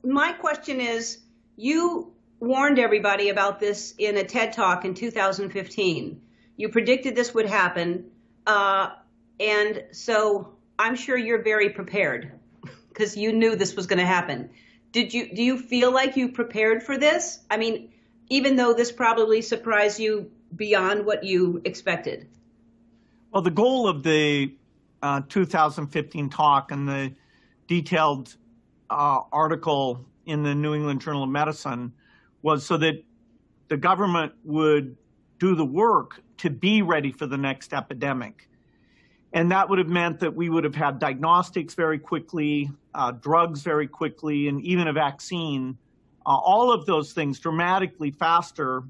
my question is, you warned everybody about this in a TED Talk in 2015. You predicted this would happen. And so I'm sure you're very prepared because you knew this was going to happen. Do you feel like you prepared for this? I mean, even though this probably surprised you beyond what you expected. Well, the goal of the 2015 talk and the detailed article in the New England Journal of Medicine was so that the government would do the work to be ready for the next epidemic. And that would have meant that we would have had diagnostics very quickly, drugs very quickly, and even a vaccine, all of those things dramatically faster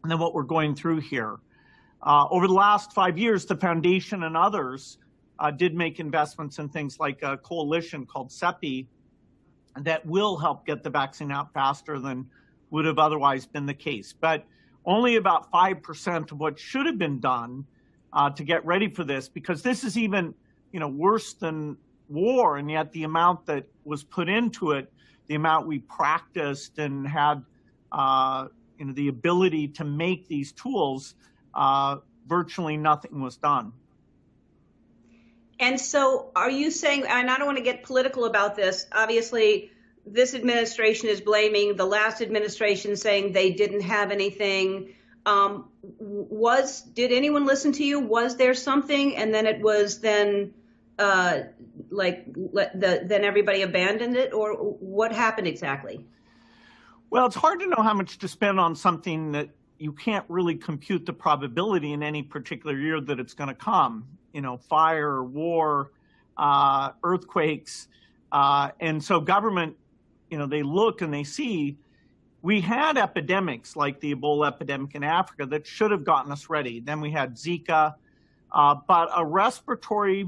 than what we're going through here. Over the last 5 years, the foundation and others did make investments in things like a coalition called CEPI that will help get the vaccine out faster than would have otherwise been the case. But only about 5% of what should have been done to get ready for this, because this is even, worse than war, and yet the amount that was put into it, the amount we practiced and had, the ability to make these tools, virtually nothing was done. And so are you saying, and I don't want to get political about this, obviously this administration is blaming the last administration, saying they didn't have anything. Did anyone listen to you? Was there something, and then it was then then everybody abandoned it, or what happened exactly? Well, it's hard to know how much to spend on something that you can't really compute the probability in any particular year that it's going to come. Fire, war, earthquakes, and so government, they look and they see. We had epidemics like the Ebola epidemic in Africa that should have gotten us ready. Then we had Zika, but a respiratory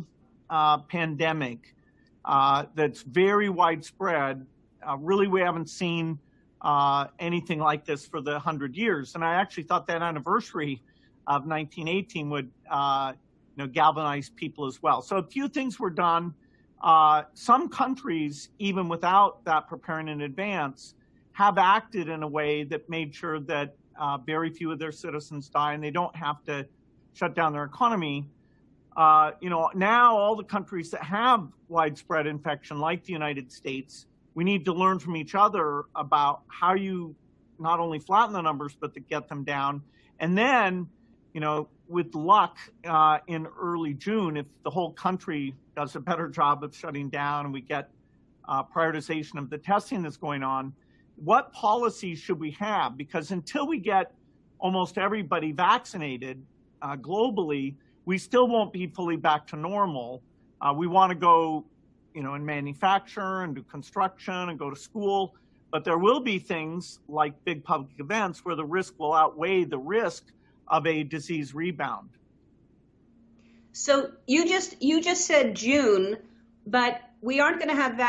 pandemic that's very widespread, really we haven't seen anything like this for the 100 years. And I actually thought that anniversary of 1918 would galvanize people as well. So a few things were done. Some countries, even without that preparing in advance, have acted in a way that made sure that very few of their citizens die and they don't have to shut down their economy. Now all the countries that have widespread infection, like the United States, we need to learn from each other about how you not only flatten the numbers, but to get them down. And then, with luck, in early June, if the whole country does a better job of shutting down and we get prioritization of the testing that's going on, what policies should we have? Because until we get almost everybody vaccinated globally, we still won't be fully back to normal. We want to go, in manufacture and do construction and go to school, but there will be things like big public events where the risk will outweigh the risk of a disease rebound. So you just said June, but we aren't going to have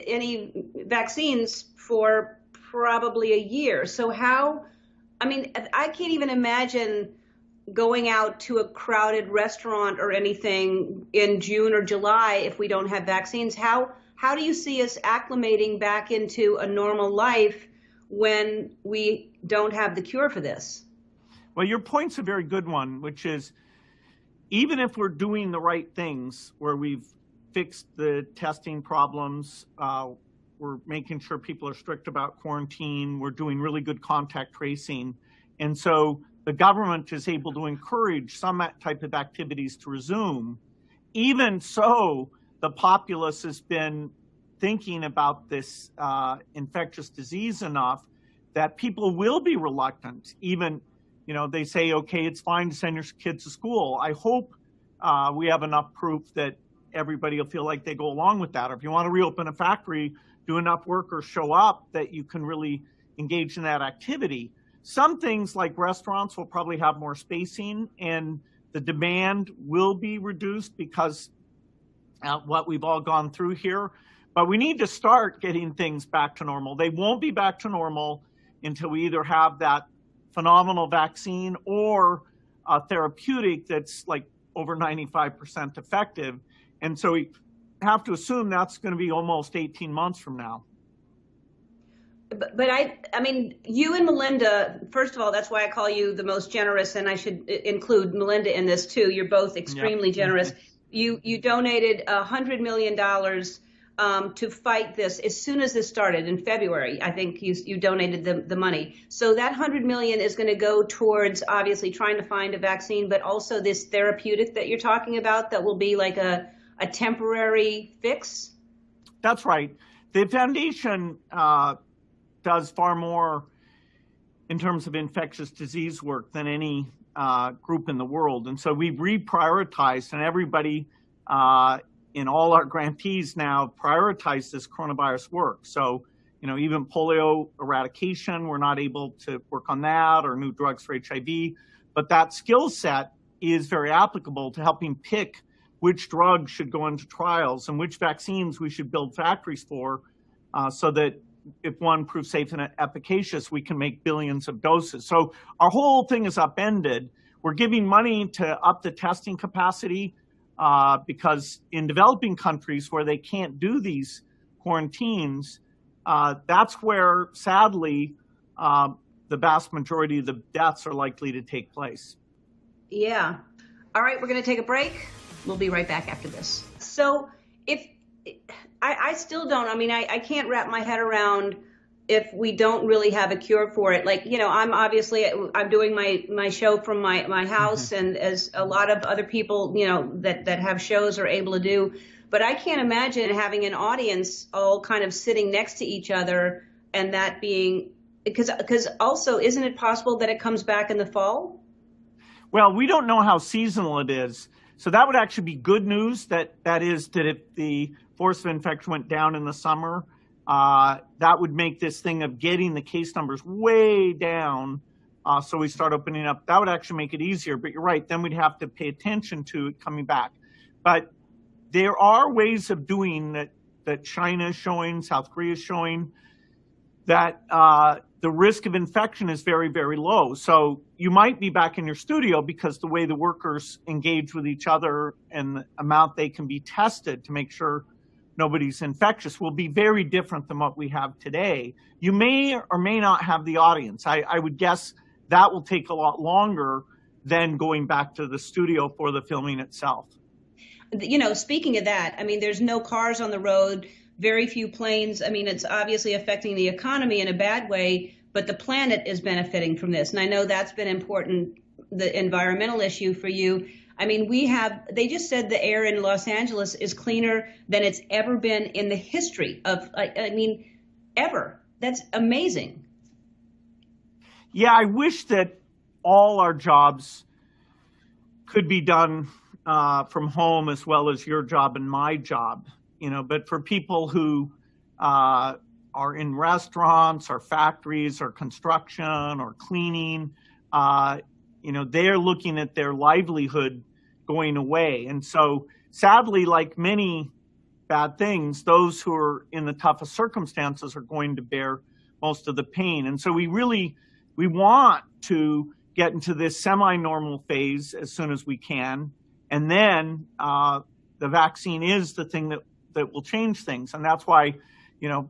any vaccines for probably a year. So I can't even imagine going out to a crowded restaurant or anything in June or July if we don't have vaccines. How do you see us acclimating back into a normal life when we don't have the cure for this? Well, your point's a very good one, which is even if we're doing the right things, where we've fixed the testing problems, we're making sure people are strict about quarantine, we're doing really good contact tracing, and so the government is able to encourage some type of activities to resume. Even so, the populace has been thinking about this infectious disease enough that people will be reluctant. Even, they say, okay, it's fine to send your kids to school. I hope we have enough proof that everybody will feel like they go along with that. Or if you want to reopen a factory, do enough workers show up that you can really engage in that activity. Some things like restaurants will probably have more spacing and the demand will be reduced because what we've all gone through here. But we need to start getting things back to normal. They won't be back to normal until we either have that phenomenal vaccine or a therapeutic that's like over 95% effective. And so we have to assume that's going to be almost 18 months from now. but I mean, you and Melinda, first of all, that's why I call you the most generous, and I should include Melinda in this too. You're both Yep. extremely generous. You donated $100 million to fight this as soon as this started in February. I think you donated the money. So that 100 million is going to go towards obviously trying to find a vaccine, but also this therapeutic that you're talking about that will be like a temporary fix. That's right. The foundation does far more in terms of infectious disease work than any group in the world. And so we've reprioritized, and everybody in all our grantees now prioritize this coronavirus work. So, even polio eradication, we're not able to work on that, or new drugs for HIV. But that skill set is very applicable to helping pick which drugs should go into trials and which vaccines we should build factories for, so that if one proves safe and efficacious, we can make billions of doses. So our whole thing is upended. We're giving money to up the testing capacity because in developing countries where they can't do these quarantines, that's where, sadly, the vast majority of the deaths are likely to take place. Yeah. All right, we're going to take a break. We'll be right back after this. So I still don't, I can't wrap my head around if we don't really have a cure for it. Like, I'm doing my show from my house, and as a lot of other people, that have shows are able to do. But I can't imagine having an audience all kind of sitting next to each other, and that being, because also, isn't it possible that it comes back in the fall? Well, we don't know how seasonal it is. So that would actually be good news, that if the force of infection went down in the summer, that would make this thing of getting the case numbers way down, so we start opening up. That would actually make it easier, but you're right, then we'd have to pay attention to it coming back. But there are ways of doing that China is showing, South Korea is showing, that the risk of infection is very, very low. So you might be back in your studio because the way the workers engage with each other and the amount they can be tested to make sure nobody's infectious will be very different than what we have today. You may or may not have the audience. I would guess that will take a lot longer than going back to the studio for the filming itself. Speaking of that, there's no cars on the road, very few planes. It's obviously affecting the economy in a bad way, but the planet is benefiting from this. And I know that's been important, the environmental issue for you. They just said the air in Los Angeles is cleaner than it's ever been in the history of, ever. That's amazing. Yeah, I wish that all our jobs could be done from home as well as your job and my job. But for people who are in restaurants or factories or construction or cleaning, they're looking at their livelihood going away. And so sadly, like many bad things, those who are in the toughest circumstances are going to bear most of the pain. And so we want to get into this semi-normal phase as soon as we can. And then the vaccine is the thing that will change things. And that's why,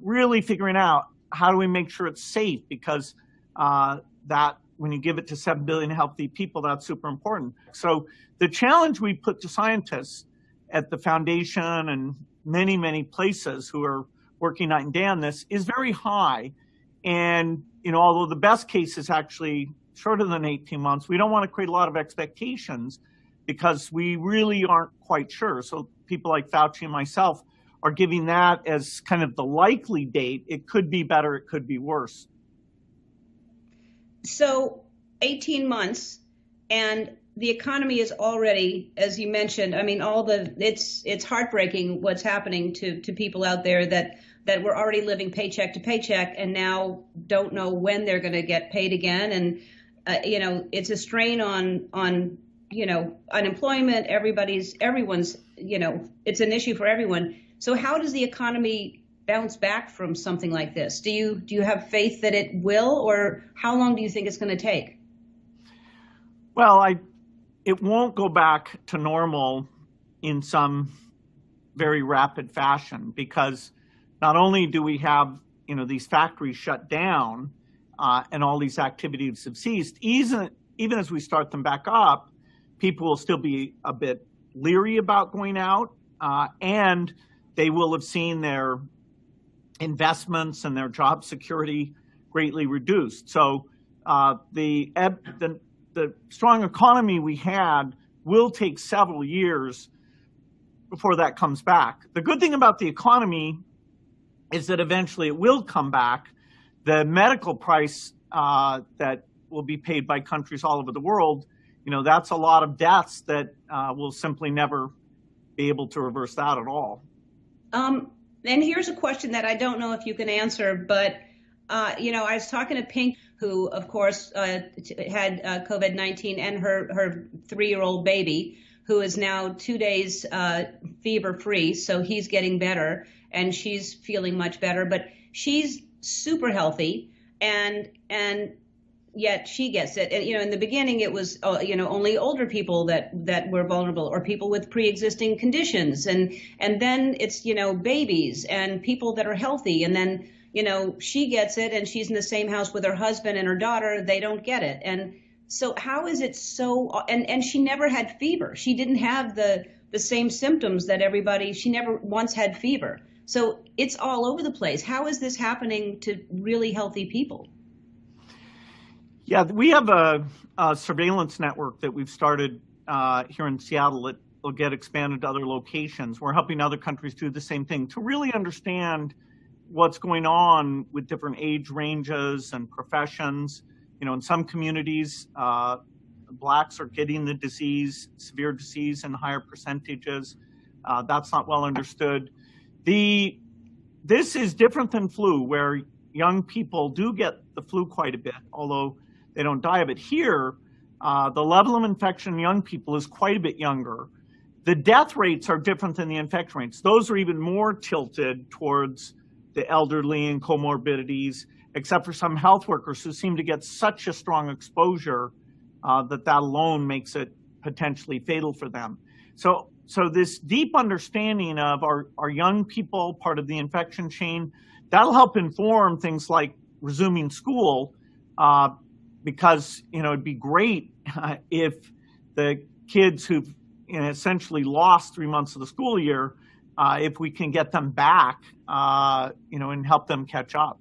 really figuring out how do we make sure it's safe, because that when you give it to 7 billion healthy people, that's super important. So the challenge we put to scientists at the foundation and many, many places who are working night and day on this is very high. And, although the best case is actually shorter than 18 months, we don't want to create a lot of expectations because we really aren't quite sure. So people like Fauci and myself are giving that as kind of the likely date. It could be better, it could be worse. So 18 months, and the economy is already, as you mentioned, it's heartbreaking what's happening to people out there that were already living paycheck to paycheck and now don't know when they're going to get paid again. And, it's a strain on unemployment. Everyone's, it's an issue for everyone. So how does the economy bounce back from something like this? Do you have faith that it will, or how long do you think it's going to take? Well, it won't go back to normal in some very rapid fashion, because not only do we have these factories shut down and all these activities have ceased, even as we start them back up, people will still be a bit leery about going out, and they will have seen their investments and their job security greatly reduced. So the strong economy we had will take several years before that comes back. The good thing about the economy is that eventually it will come back. The medical price that will be paid by countries all over the world, that's a lot of deaths that will simply never be able to reverse that at all. And here's a question that I don't know if you can answer, but I was talking to Pink, who of course had COVID-19, and her 3-year-old baby, who is now 2 days fever-free, so he's getting better, and she's feeling much better. But she's super healthy, and yet she gets it. And in the beginning, it was only older people that were vulnerable, or people with pre-existing conditions, and then it's babies and people that are healthy, and then she gets it, and she's in the same house with her husband and her daughter. They don't get it, and so how is it so? And she never had fever. She didn't have the same symptoms that everybody. She never once had fever. So it's all over the place. How is this happening to really healthy people? Yeah, we have a surveillance network that we've started here in Seattle that will get expanded to other locations. We're helping other countries do the same thing to really understand what's going on with different age ranges and professions. In some communities, Blacks are getting the disease, severe disease, in higher percentages. That's not well understood. This is different than flu, where young people do get the flu quite a bit, although they don't die of it. Here, the level of infection in young people is quite a bit younger. The death rates are different than the infection rates. Those are even more tilted towards the elderly and comorbidities, except for some health workers who seem to get such a strong exposure that alone makes it potentially fatal for them. So this deep understanding of our young people, part of the infection chain, that'll help inform things like resuming school, because it'd be great if the kids who've essentially lost 3 months of the school year, if we can get them back, and help them catch up.